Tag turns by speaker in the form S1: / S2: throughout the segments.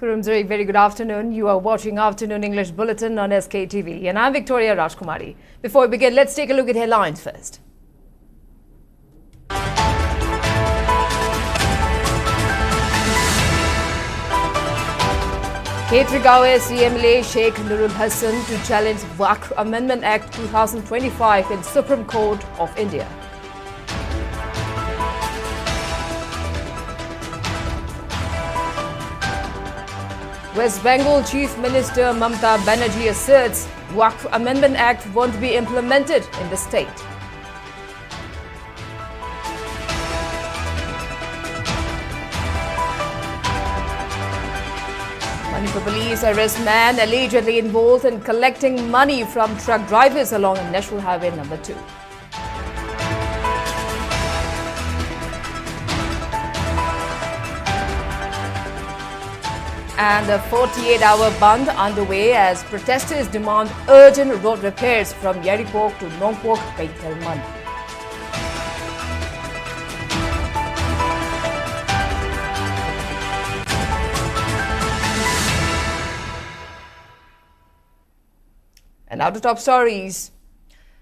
S1: Kurumzuri, very good afternoon. You are watching Afternoon English Bulletin on SKTV, and I'm Victoria Rajkumari. Before we begin, let's take a look at headlines first. Sktv'S CMLA Sheikh Nurul Hassan to challenge Waqf Amendment Act 2025 in Supreme Court of India. West Bengal Chief Minister Mamata Banerjee asserts Waqf Amendment Act won't be implemented in the state. Manipur police arrest man allegedly involved in collecting money from truck drivers along National Highway number 2. And a 48-hour band underway as protesters demand urgent road repairs from Yaripok to Nongpok, Paithelman. And now to top stories.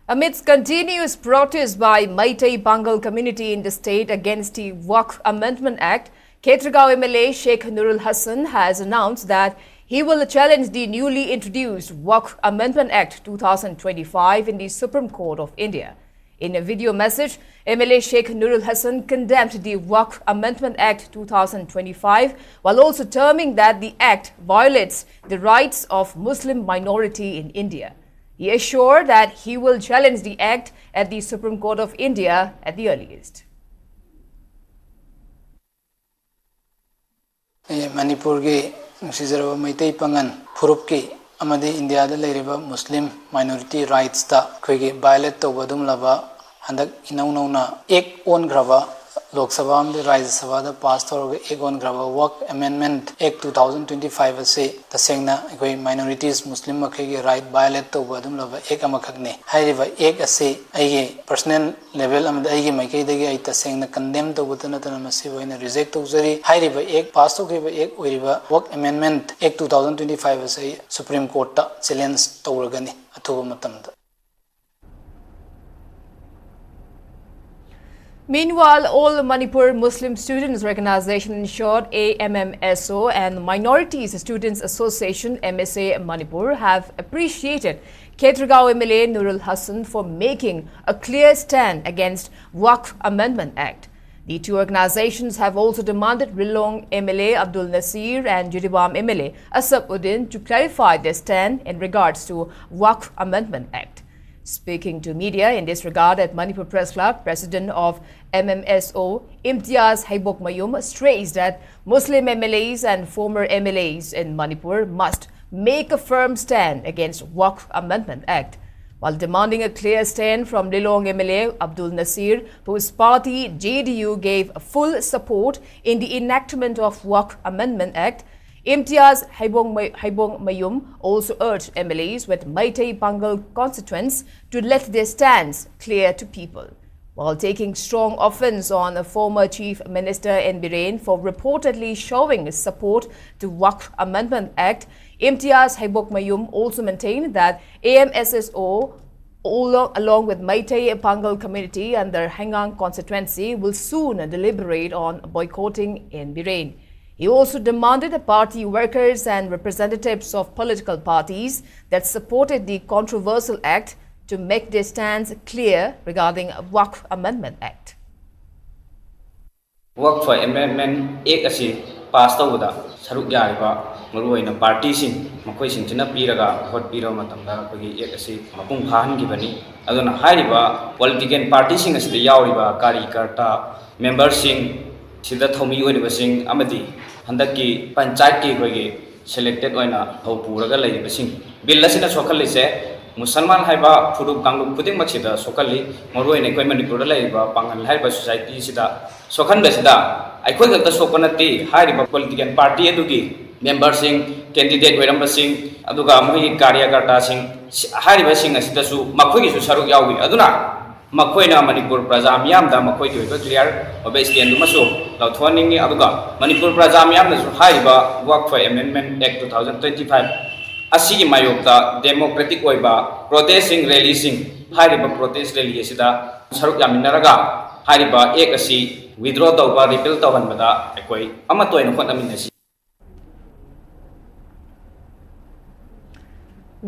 S1: Amidst continuous protests by Meitei Bengal community in the state against the Waqf Amendment Act, Sktv'S MLA Sheikh Nurul Hassan has announced that he will challenge the newly introduced Waqf Amendment Act 2025 in the Supreme Court of India. In a video message, MLA Sheikh Nurul Hassan condemned the Waqf Amendment Act 2025 while also terming that the act violates the rights of Muslim minority in India. He assured that he will challenge the act at the Supreme Court of India at the earliest.
S2: Manipur ki Sijarawa Meitei Pangan Furup ki amadi India da leiriba Muslim minority rights ta khoi violate to badum lava handak inauna na ek on grava Lok Sabha amde Rajya Sabha da pass toroge ek on grava Waqf Amendment Act 2025 ase tasengna khoi minorities Muslim makhe right violate to badum lava ek amakhakne hairiba ek ase ai personal level amda ai maikei dagi ai tasengna condemn to butana tana masi boina reject to jari hairiba ek pass to kheba ek oiriba Waqf Amendment Act 2025 ase Supreme Court ta challenge tawragani athuba matamda.
S1: Meanwhile, all Manipur Muslim Students Organization, in short AMMSO, and Minorities Students Association MSA Manipur have appreciated Sktv'S MLA Nurul Hassan for making a clear stand against Waqf Amendment Act. The two organizations have also demanded Rilong MLA Abdul Nasir and Jiribam MLA Asab Uddin to clarify their stand in regards to Waqf Amendment Act. Speaking to media in this regard at Manipur Press Club, President of MMSO, Imtiaz Haibok Mayum, stressed that Muslim MLAs and former MLAs in Manipur must make a firm stand against Waqf Amendment Act, while demanding a clear stand from Lilong MLA Abdul Nasir, whose party JDU gave full support in the enactment of Waqf Amendment Act. Imtiaz Haibong Mayum also urged MLAs with Meitei Bengal constituents to let their stands clear to people, while taking strong offense on a former Chief Minister in Bahrain for reportedly showing support to Waqf Amendment Act. Imtiaz Haibong Mayum also maintained that AMSSO, along with Meitei Bengal community and their Hangang constituency, will soon deliberate on boycotting in Bahrain. He also demanded party workers and representatives of political parties that supported the controversial act to make their stands clear regarding Waqf Amendment Act.
S3: Waqf Amendment Act asi pass tawda saruk yariba maruoina party sing makoi sing china piraga vote piro matamda kogi act asi mapung phan gibani aduna hairiba political party sing asi yauriba karyakarta members sing sida thomi oiniba sing amadi handaki panchayat ki kogi selected oina ho puraga leiba sing bill asina sokalise Musalman haiba furup kanglup kuding maksida sokali maruoina koi Manipur leiba pangal haiba society sida sokhan besida aikoi gakta sokonati hairiba political party edugi members sing candidate oiramba sing aduga mai karyakarta sing hairiba sing asida su makoi su saruk yawi aduna ꯃꯈꯣꯏꯅ ꯃꯅꯤꯄꯨꯔ ꯄ꯭ꯔꯖꯥ ꯃꯤꯌꯥꯝꯗ ꯃꯈꯣꯏꯒꯤ ꯑꯣꯏꯕ clear ꯑꯣꯏꯕ ꯁ꯭ꯇꯦꯟꯗꯨꯃꯁꯨ ꯂꯧꯊꯣꯛꯍꯟꯅꯤꯡꯉꯤ ꯑꯗꯨꯒ ꯃꯅꯤꯄꯨꯔ ꯄ꯭ꯔꯖꯥ ꯃꯤꯌꯥꯝꯅꯁꯨ ꯍꯥꯏꯔꯤꯕ Waqf Amendment Act 2025 ꯑꯁꯤꯒꯤ ꯃꯥꯌꯣꯛꯇ ꯗꯦꯃꯣꯀ꯭ꯔꯦꯇꯤꯛ ꯑꯣꯏꯕ ꯄ꯭ꯔꯣꯇꯦꯁꯁꯤꯡ ꯔꯦꯂꯤꯁꯤꯡ ꯍꯥꯏꯔꯤꯕ ꯄ꯭ꯔꯣꯇꯦꯁ ꯔꯦꯂꯤ ꯑꯁꯤꯗ ꯁꯔꯨꯛ ꯌꯥꯃꯤꯟꯅꯔꯒ ꯍꯥꯏꯔꯤꯕ ꯑꯦꯛ ꯑꯁꯤ ꯋꯤꯗ꯭ꯔꯣ ꯇꯧꯕ ꯔꯤꯄꯤꯜ ꯇꯧꯍꯟꯕꯗ ꯑꯩꯈꯣꯏ ꯑꯃꯠꯇ ꯑꯣꯏꯅ ꯍꯣꯠꯅꯃꯤꯟꯅꯁꯤ.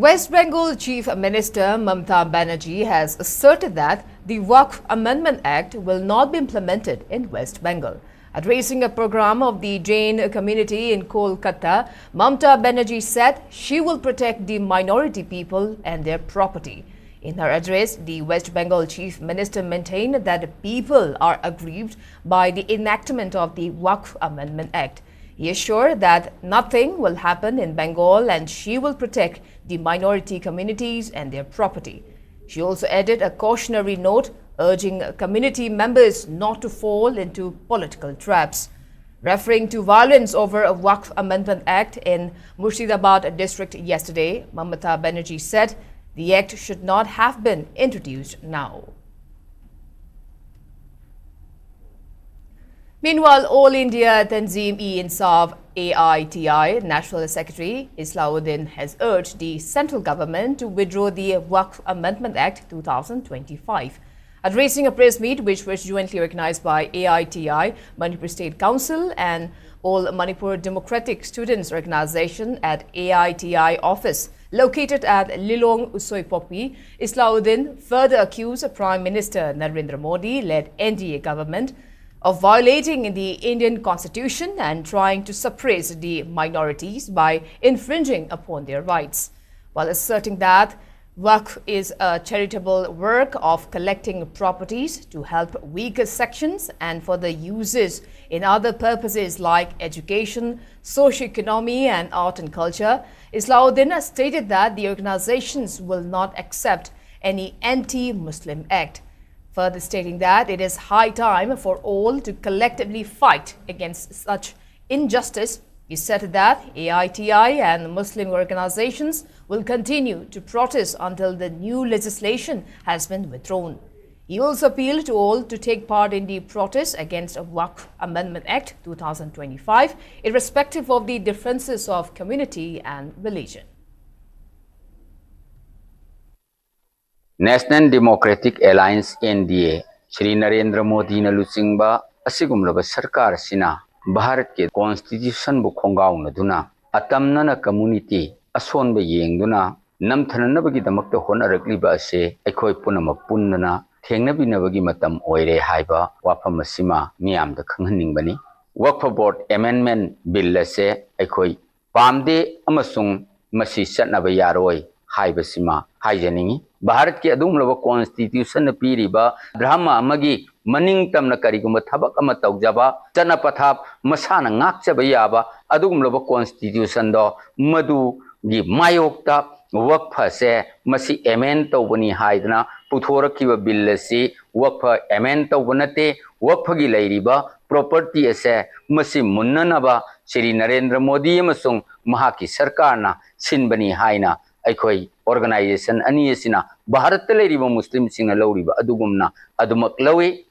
S1: West Bengal Chief Minister Mamata Banerjee has asserted that the Waqf Amendment Act will not be implemented in West Bengal. Addressing a program of the Jain community in Kolkata, Mamata Banerjee said she will protect the minority people and their property. In her address, the West Bengal Chief Minister maintained that people are aggrieved by the enactment of the Waqf Amendment Act. He assured that nothing will happen in Bengal and she will protect the minority communities and their property. She also added a cautionary note urging community members not to fall into political traps. Referring to violence over a Waqf Amendment Act in Murshidabad district yesterday, Mamata Banerjee said the act should not have been introduced now. Meanwhile, All India Tanzim-e-Insaf AITI National Secretary Islauddin has urged the central government to withdraw the Waqf Amendment Act 2025. Addressing a press meet which was jointly organized by AITI, Manipur State Council and All Manipur Democratic Students Organization at AITI office located at Lilong Usoipopi, Islauddin further accused Prime Minister Narendra Modi-led NDA government of violating the Indian Constitution and trying to suppress the minorities by infringing upon their rights, while asserting that Waqf is a charitable work of collecting properties to help weaker sections and for the uses in other purposes like education, socio-economy and art and culture. Islauddin stated that the organizations will not accept any anti-Muslim act, further stating that it is high time for all to collectively fight against such injustice. He said that AITI and Muslim organizations will continue to protest until the new legislation has been withdrawn. He also appealed to all to take part in the protest against the Waqf Amendment Act 2025, irrespective of the differences of community and religion.
S4: National Democratic Alliance NDA Shri Narendra Modi na lusingba asigumlaba sarkar sina Bharat ke Constitution bu khongaw na duna atamna na community ason ba yengduna namthana bagi damakta honarakliba ase aikhoi punama punnana thengnabi bagi matam oire haiba wafam asima miyamda khanghaningbani Waqf Board Amendment Bill ase aikhoi pamde amasung masi chatnaba yaroi haibasima haijaningi Bharat ke adumlaba Constitution na piriba drama amagi maning tamna karigumba thabak ama tawjaba chana pathap masana ngakchaba yaba adumlaba Constitution do madu gi mayokta Waqf se masi amend tawbani haidna puthorakiba bill si Waqf amend tawbanate Waqf gi leiriba property ase masi munnanaba Shri Narendra Modi amasung mahaki sarkarna sinbani haina aikhoi organization ani asina Bharat leriba Muslim singa lawriba adugumna adumak lawi.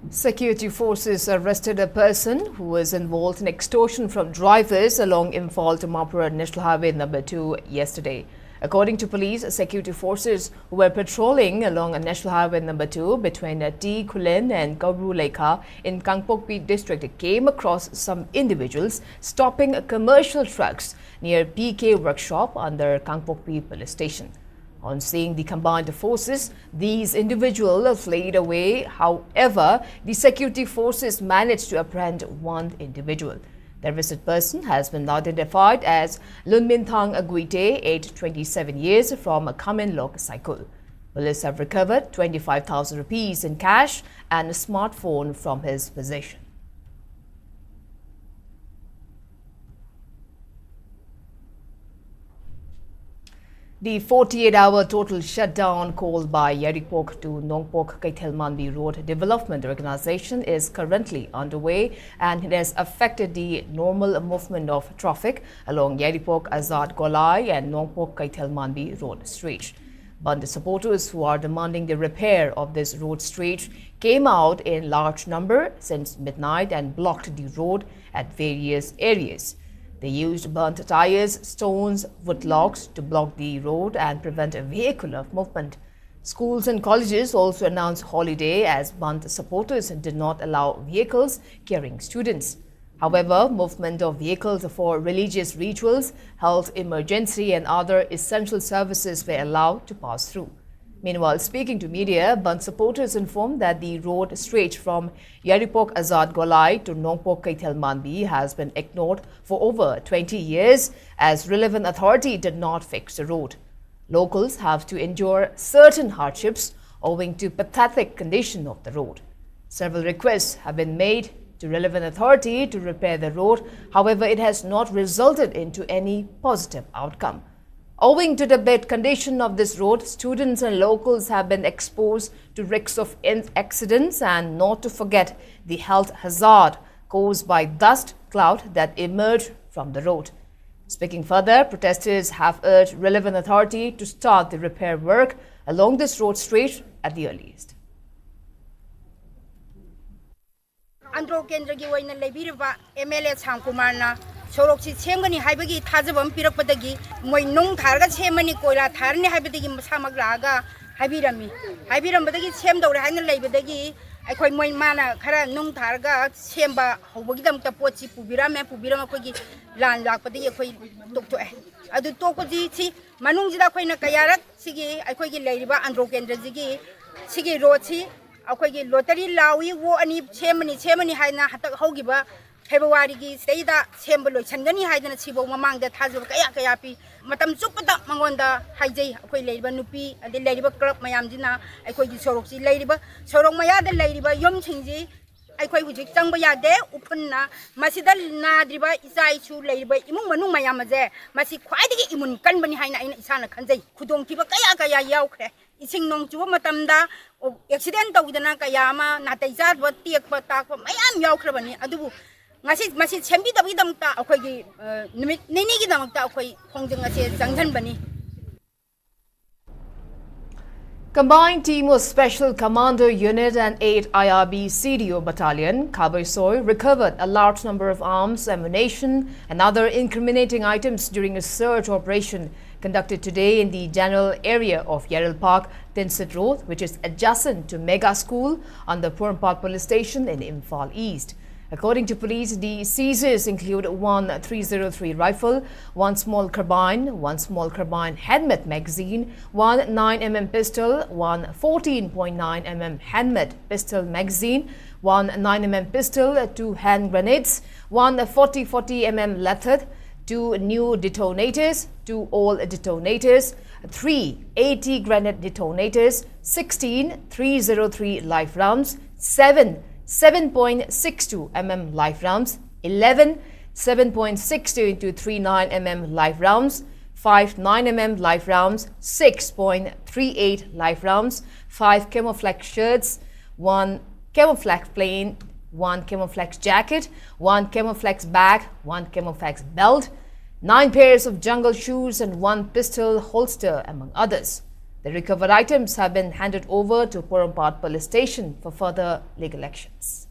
S1: Security forces arrested a person who was involved in extortion from drivers along Imphal to Manipur National Highway number 2 yesterday. According to police, security forces who were patrolling along National Highway number 2 between T. Kulin and Kauru Lekha in Kangpokpi district came across some individuals stopping commercial trucks near PK workshop under Kangpokpi police station. On seeing the combined forces, these individuals fled away. However, the security forces managed to apprehend one individual. The arrested person has been identified as Lunminthang Aguite, aged 27 years, from a Kamenlok cycle. Police have recovered 25,000 rupees in cash and a smartphone from his possession. The 48-hour total shutdown called by Yarikpok to Nongpok Kaithelmanbi Road Development Organization is currently underway and it has affected the normal movement of traffic along Yarikpok Azad Golai and Nongpok Kaithelmanbi Road stretch. But supporters who are demanding the repair of this road stretch came out in large number since midnight and blocked the road at various areas. They used burnt tires, stones, woodlogs to block the road and prevent vehicular movement. Schools and colleges also announced holiday as Band supporters did not allow vehicles carrying students. However, movement of vehicles for religious rituals, health emergency and other essential services were allowed to pass through. Meanwhile, speaking to media, Band supporters informed that the road stretch from Yaripok Azad Golai to Nongpok Kaithel Manbi has been ignored for over 20 years as relevant authority did not fix the road. Locals have to endure certain hardships owing to pathetic condition of the road. Several requests have been made to relevant authority to repair the road. However, it has not resulted into any positive outcome. Owing to the bad condition of this road, students and locals have been exposed to risks of accidents and not to forget the health hazard caused by dust cloud that emerged from the road. Speaking further, protesters have urged relevant authority to start the repair work along this road stretch at the earliest.
S5: Andro Kendra gi waina lebiriba MLA Sangkumarna Sorokchi Semgani Haibagi Tazabam Pirakpadagi Moi Nung Targa Semani Koila Tarni Habitagi Masamagraga Habirami Habiram Badagi Sem do Hana Labadagi I quite moi mana Kara Nung Targa Semba Hobagidam Tapochi Pubirame Pubiramakogi Lan Lapadi Doctor Adu Tokoji Manungida Koina Kayarak Sigi I quite Ladiba Andro Kendra Zigi Sigi Rochi अखोगी lottery लावी वो अनि छेमनी हाइना हतक होगिबा फेब्रुवारी की सेदा सेम्ब लोइछनगनी हाइदना छिबो ममांग दा थाजब कया कया P मतम चुपदा मंगोंदा हाइजै अखोई लेरिबा नुपी अदि लेरिबा क्लब मयाम जिना अखोगी सोरोकसी लेरिबा सोरोक मयादा लेरिबा यम छिंजी अखोई हुजिक चंग यादे उफुन्ना मसिदा नाद्रिबा इसाइसु लेरिबा इमुंग मनु मयाम जे मसि ख्वाइदगी इमुन कनबनी हाइना आइना इसाना खनजै खुदोंग थिबा कया कया यावख्रे इसिंग नोंग चुबा मतमदा एक्सीडेंट तौदना कयामा नातै जाबा तेकबा ताकबा मयाम यावख्रबनी अदुबु ngasi masi chembi dabi damta akhoi nimit nini gi damta akhoi khongjang ase janghanbani.
S1: Combined Team of Special Commando Unit and 8 IRB CDO Battalion, Kabaisoi, recovered a large number of arms, ammunition and other incriminating items during a search operation conducted today in the general area of Yaril Park, Tinsit Road, which is adjacent to Mega School on the Purampad Police Station in Imphal East. According to police, the seizures include one 303 rifle, one small carbine, one small carbine handmade magazine, one 9mm pistol, one 14.9mm handmade pistol magazine, one 9mm pistol, two hand grenades, one 40mm leather, two new detonators, two old detonators, three 80 grenade detonators, 16 303 live rounds, 7.62 mm live rounds, 11 7.62 into 39mm live rounds, 5 9mm live rounds, 6.38 live rounds, 5 camouflage shirts, 1 camouflage plane, 1 camouflage jacket, 1 camouflage bag, 1 camouflage belt, 9 pairs of jungle shoes and 1 pistol holster, among others. The recovered items have been handed over to Purampad Police Station for further legal actions.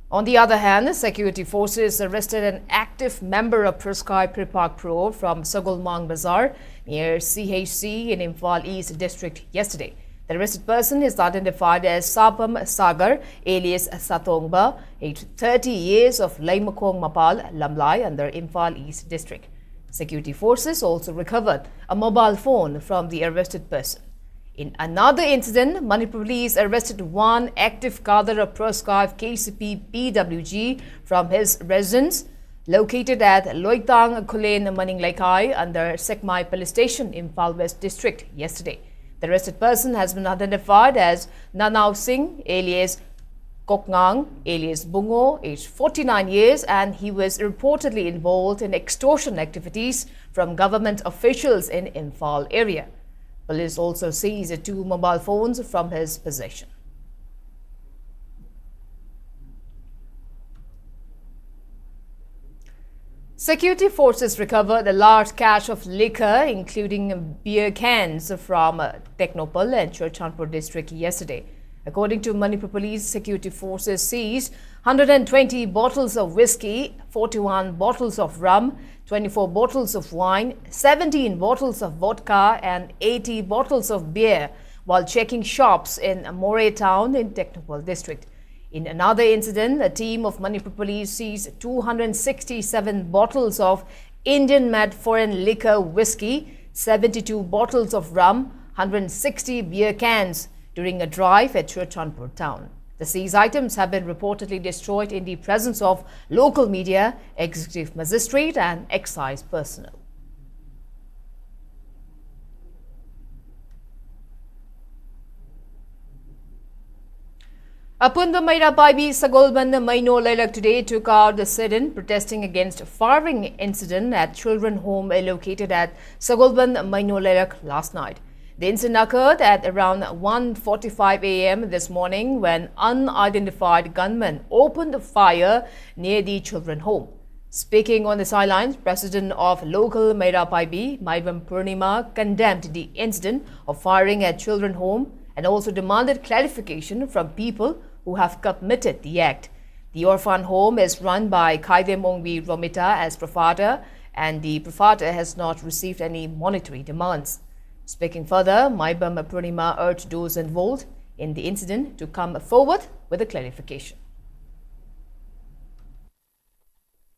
S1: On the other hand, security forces arrested an active member of Praskai Pripak Pro from Sagulmang Bazaar near CHC in Imphal East District yesterday. The arrested person is identified as Sapam Sagar, alias Satongba, aged 30 years, of Laimakong Mapal, Lamlai, under Imphal East District. Security forces also recovered a mobile phone from the arrested person. In another incident, Manipur police arrested one active cadre of Proscribe KCP PWG from his residence located at Loitang Kulen Maninglaikai under Sekmai Police Station, Imphal West District yesterday. The arrested person has been identified as Nanau Singh, alias Kokngang, alias Bungo, aged 49 years, and he was reportedly involved in extortion activities from government officials in Imphal area. Police also seized 2 mobile phones from his possession. Security forces recovered a large cache of liquor, including beer cans, from Technopal and Churchandpur district yesterday. According to Manipur police, security forces seized 120 bottles of whiskey, 41 bottles of rum, 24 bottles of wine, 17 bottles of vodka and 80 bottles of beer while checking shops in Moray town in Technopal district. In another incident, a team of Manipur police seized 267 bottles of Indian-made foreign liquor whiskey, 72 bottles of rum, 160 beer cans during a drive at Churchandpur town. The seized items have been reportedly destroyed in the presence of local media, executive magistrate and excise personnel. Apunda Mairapaibi Sagolban Maino Lailak today took out the sit-in protesting against firing incident at children home located at Sagolban Maino Lailak last night. The incident occurred at around 1:45 a.m. this morning when unidentified gunmen opened fire near the children home. Speaking on the sidelines, President of local Mairapaibi, Maibam Purnima, condemned the incident of firing at children home and also demanded clarification from people who have committed the act. The orphan home is run by Khaidem Ongbi Romita as proprietor, and the proprietor has not received any monetary demands. Speaking further, Maibam Purnima urged those involved in the incident to come forward with a clarification.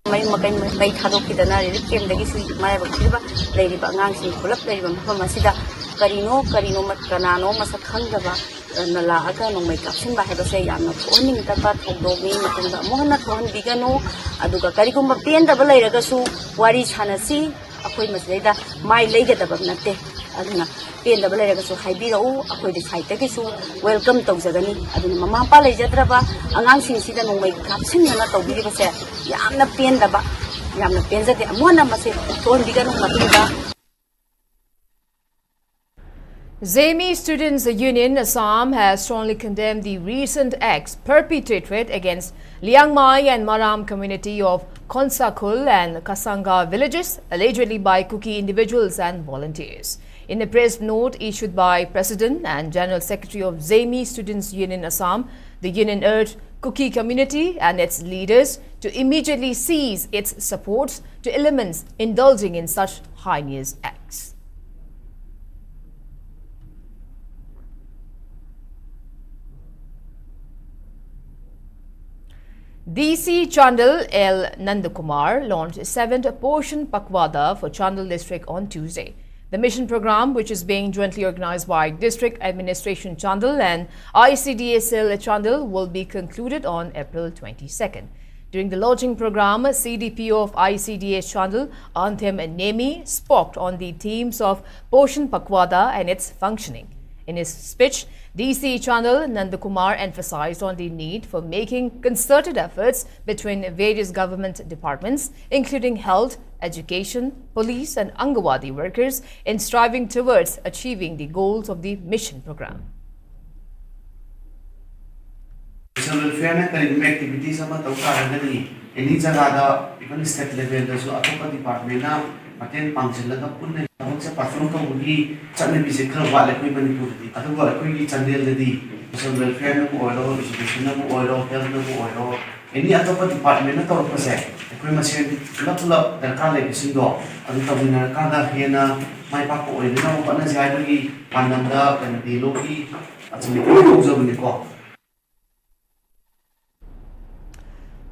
S6: May thadokidana relief camp dagi si mayabak thiba leiriba angangsing pulap leiriba mafam asida karino mat kanano masak khangdaba nalaaga nong may caption ba hebase yamna thoning taba thogdomi matunda mohana thohan bigano aduga karigum mapendaba leiragasu wari chanasi akoi masleida mai leigadaba natte aduna pendaba leiragasu haibirau akoi de saitagisu welcome tawjagani aduna mama pa leijadraba angangsing sida nong may caption na tawbiribase yamna pendaba yamna penzade amona mase thon bigano matunda.
S1: Zemi Students Union Assam has strongly condemned the recent acts perpetrated against Liangmai and Maram community of Khonsakul and Kasanga villages, allegedly by Kuki individuals and volunteers. In a press note issued by President and General Secretary of Zemi Students Union Assam, the union urged Kuki community and its leaders to immediately cease its supports to elements indulging in such heinous acts. DC Chandal L. Nandakumar launched 7th Portion Pakwada for Chandal district on Tuesday. The mission program, which is being jointly organized by District Administration Chandal and ICDSL Chandal, will be concluded on April 22nd. During the launching program, CDPO of ICDS Chandal, Anthem Nemi, spoke on the themes of Portion Pakwada and its functioning. In his speech, DC Chandal Nandakumar emphasized on the need for making concerted efforts between various government departments, including health, education, police and Angawadi workers, in striving towards achieving the goals of the mission program.
S7: Social welfare activities any jagada even state level so atopa department na maten pangsilaga punna sa perform ka bugi chane bise khar wale koi Manipur di aduga koi gi chandel di social welfare na oilo education na oilo health na oilo any atopa department na tor pase koi masen pula darkar le bisindo adu tabina ka da hena mai pa ko oilo na ko na jai bagi pananda kan di loki achmi ko jabuni ko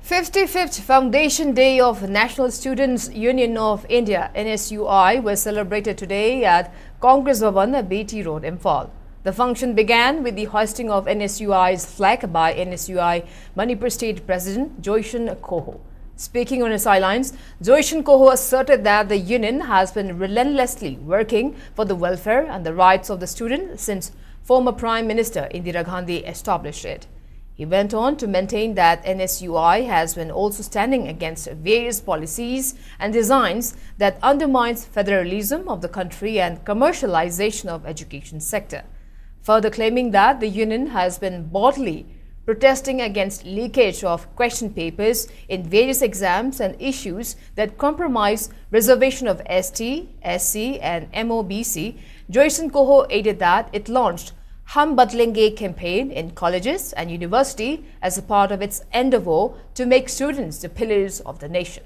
S1: 55th Foundation Day of National Students Union of India NSUI was celebrated today at Congress Bhavan, BT Road, Imphal. The function began with the hoisting of NSUI's flag by NSUI Manipur State President Joyshan Koho. Speaking on the sidelines, Joyshan Koho asserted that the union has been relentlessly working for the welfare and the rights of the student since former Prime Minister Indira Gandhi established it. He went on to maintain that NSUI has been also standing against various policies and designs that undermines federalism of the country and commercialization of education sector. Further claiming that the union has been broadly protesting against leakage of question papers in various exams and issues that compromise reservation of ST, SC and MOBC, Joyson Koho added that it launched Hum Badlenge campaign in colleges and university as a part of its endeavor to make students the pillars of the nation.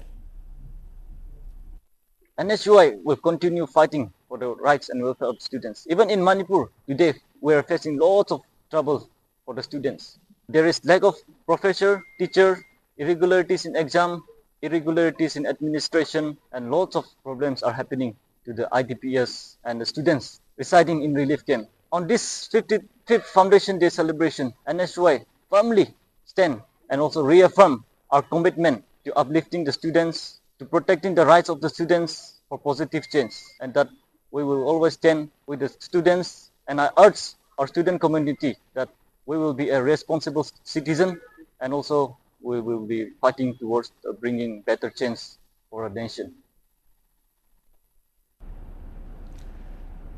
S8: NSUI will continue fighting for the rights and welfare of students. Even in Manipur, today we are facing lots of trouble for the students. There is lack of professor, teacher, irregularities in exam, irregularities in administration, and lots of problems are happening to the IDPs and the students residing in relief camp. On this 55th Foundation Day celebration, NSUI firmly stand and also reaffirm our commitment to uplifting the students, to protecting the rights of the students for positive change, and that we will always stand with the students. And I urge our student community that we will be a responsible citizen, and also we will be fighting towards bringing better change for our nation.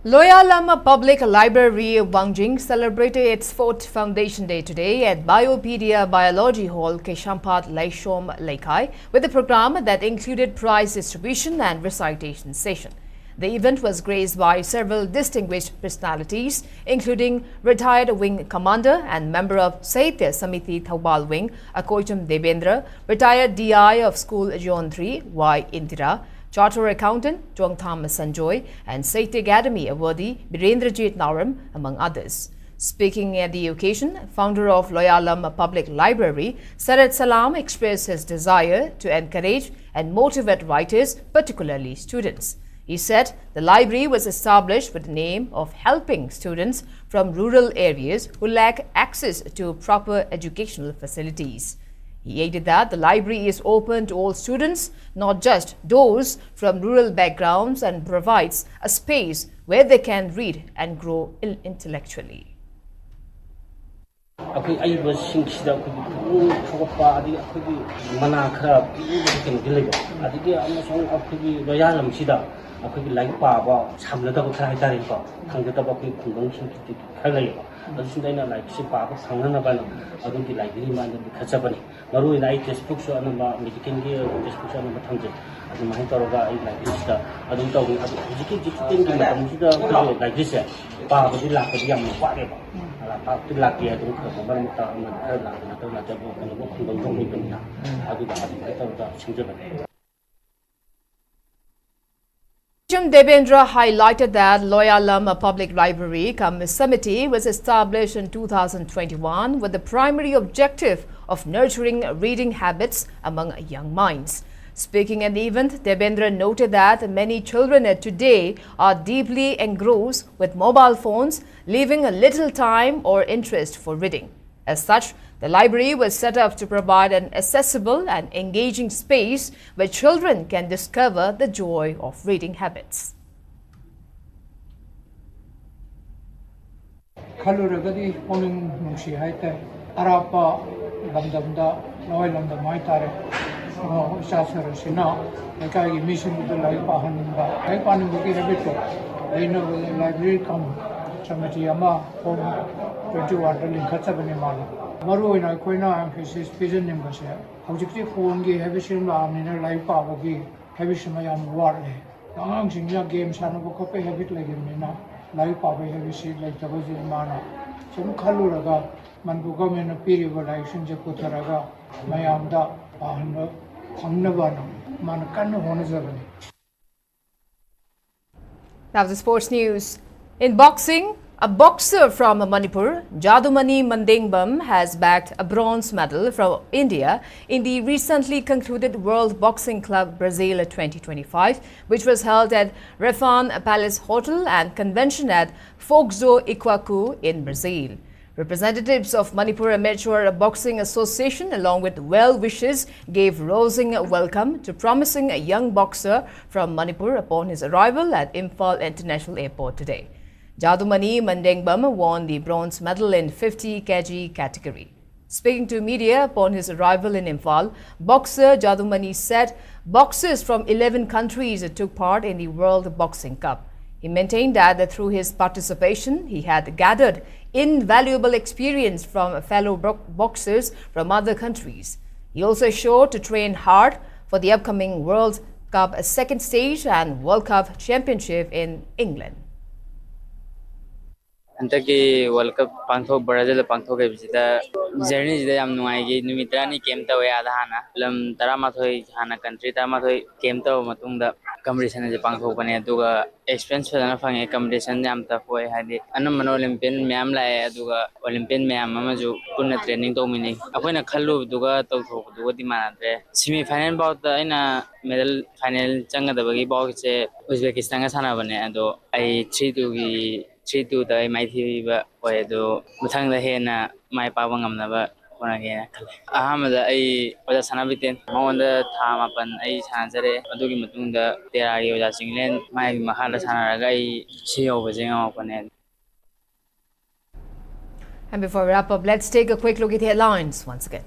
S1: Loya Lama Public Library Wangjing celebrated its 4th Foundation Day today at Biopedia Biology Hall, Keshampat, Laishom, Laikai, with a program that included prize distribution and recitation session. The event was graced by several distinguished personalities, including retired Wing Commander and member of Sahitya Samiti Thaubal Wing, Akoitam Devendra, retired DI of School Zone 3, Y. Indira, Chartered Accountant Chongtham Sanjoy, and Sahitya Academy awardee Birendrajit Naram, among others. Speaking at the occasion, founder of Loyalam Public Library, Sarat Salam, expressed his desire to encourage and motivate writers, particularly students. He said the library was established with the aim of helping students from rural areas who lack access to proper educational facilities. He added that the library is open to all students, not just those from rural backgrounds, and provides a space where they can read and grow intellectually.
S9: ꯑꯩꯈꯣꯏꯒꯤ ꯂꯥꯏꯔꯤꯛ ꯄꯥꯕ ꯁꯝꯅꯗꯕ ꯈꯔ ꯍꯥꯏꯇꯥꯔꯦꯀꯣ ꯈꯪꯒꯗꯕ ꯑꯩꯈꯣꯏꯒꯤ ꯈꯨꯡꯒꯪꯁꯤꯡ ꯈꯔ ꯂꯩꯌꯦꯕ ꯑꯗꯨꯁꯤꯡꯗ ꯑꯩꯅ ꯂꯥꯏꯔꯤꯛꯁꯤ ꯄꯥꯕ ꯐꯪꯅꯅꯕꯅ ꯑꯗꯨꯒꯤ ꯂꯥꯏꯕ꯭ꯔꯦꯔꯤ ꯑꯃ ꯈꯠꯆꯕꯅꯤ ꯃꯔꯨꯑꯣꯏꯅ ꯑꯩ ꯇꯦꯛꯁꯕꯨꯛꯁꯨ ꯑꯅꯝꯕ ꯃꯦꯗꯤꯀꯦꯜꯒꯤ ꯇꯦꯛꯁꯕꯨꯛꯁꯨ ꯑꯅꯝꯕ ꯊꯝꯖꯩ ꯑꯗꯨꯃꯥꯏꯅ ꯇꯧꯔꯒ ꯑꯩ ꯂꯥꯏꯕ꯭ꯔꯦꯔꯤꯁꯤꯗ ꯑꯗꯨꯝ ꯇꯧꯏ ꯑꯗꯨ ꯍꯧꯖꯤꯛꯀꯤ ꯗꯤꯖꯤꯇꯦꯜꯒꯤ ꯃꯇꯝꯁꯤꯗ ꯑꯩꯈꯣꯏꯒꯤ ꯂꯥꯏꯕ꯭ꯔꯦꯔꯤꯁꯦ ꯄꯥꯕꯗꯤ ꯂꯥꯛꯄꯗꯤ ꯌꯥꯝꯅ ꯋꯥꯠꯂꯦꯕ ꯄꯥꯕꯗꯤ ꯂꯥꯛꯇꯦ ꯑꯗꯨꯝ ꯈꯔ ꯃꯔꯛ ꯃꯔꯛꯇ ꯈꯔ ꯂꯥꯛꯄ ꯅꯠꯇ꯭ꯔꯒ ꯅꯠꯇꯕ ꯀꯩꯅꯣ ꯈꯨꯡꯒꯪ ꯂꯩꯕꯅꯤꯅ ꯑꯗꯨꯒ ꯑꯗꯨꯃꯥꯏꯅ ꯇꯧꯔꯒ ꯁꯤꯟꯖꯕꯅꯤ.
S1: Devendra highlighted that Loyalam Public Library Committee was established in 2021 with the primary objective of nurturing reading habits among young minds. Speaking at the event, Devendra noted that many children today are deeply engrossed with mobile phones, leaving little time or interest for reading. As such, the library was set up to provide an accessible and engaging space where children can discover the joy of reading habits.
S10: Kaluragadi Poling Nungshi Haite, Arapa, Lamdamda, Loylamda Maitare, Sasarasina, the Kai mission with the Laipahanimba, Laipanim Habito, they know the library come, Samatiyama, home 21 in Katsabanimana. Maru in Aquina and his pigeon numbers here. Objective Hongi, Havishim Lam in a life Pavagi, Havishimayam Warley. Among Shinja games, Hanabokope habit like Mina, life Pava Havishi like the Mana. Some Kaluraga, Mandugam in a period of action Jakutaraga, Mayamda, Hamnavana, Manakan Honazavani.
S1: Now the sports news. In boxing, a boxer from Manipur, Jadumani Mandengbam, has bagged a bronze medal from India in the recently concluded World Boxing Club Brazil 2025, which was held at Refan Palace Hotel and Convention at Foxo Ikwaku in Brazil. Representatives of Manipur Amateur Boxing Association, along with well-wishers, gave rousing welcome to promising a young boxer from Manipur upon his arrival at Imphal International Airport today. Jadumani Mandengbam won the bronze medal in 50 kg category. Speaking to media upon his arrival in Imphal, boxer Jadumani said boxers from 11 countries took part in the World Boxing Cup. He maintained that through his participation, he had gathered invaluable experience from fellow boxers from other countries. He also assured to train hard for the upcoming World Cup second stage and World Cup Championship in England.
S11: Antaki World Cup Pangthok Brazil Pangthok Ebsida journey is am nuai numitrani came to Adahana Lam Taramathoi Hana country Tamathoi came to Matunda competition is a Pangthok Pane Duga expense for a competition Yam Tafoi had it Anaman Olympian Mamla Duga Olympian Mamaju Puna training domini upon a Kalu Duga Toto Duga semi final about the in a medal final Changa the Bagi box Uzbekistan Sanavane and I treat to 3-2 the mighty way do Mutang the Hena, my Pawangam never one again. Ahamada, I was a Sanabitin, on the time upon a Sansare, Aduki Matunda, there are you just England, my Mahala Sanagai, she over Zingo.
S1: And before we wrap up, let's take a quick look at the headlines once again.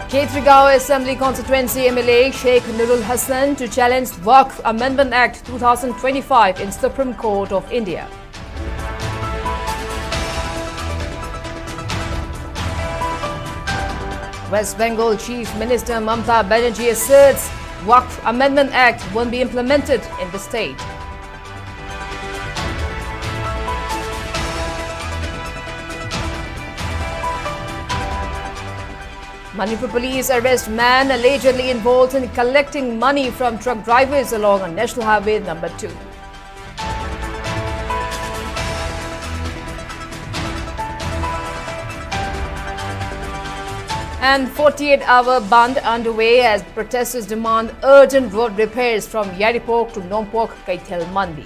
S1: Sktv'S Assembly Constituency MLA Sheikh Nurul Hassan to challenge Waqf Amendment Act 2025 in Supreme Court of India. West Bengal Chief Minister Mamta Banerjee asserts Waqf Amendment Act won't be implemented in the state. Manipur police arrest man allegedly involved in collecting money from truck drivers along National Highway number 2. And 48-hour Bandh underway as protesters demand urgent road repairs from Yaripok to Nompok Kaithel Mandi.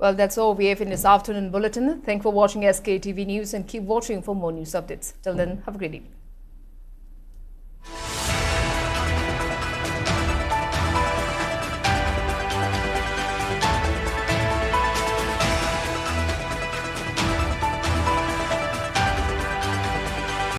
S1: Well, that's all we have in this afternoon bulletin. Thanks for watching SKTV News and keep watching for more news updates. Till then, have a great evening.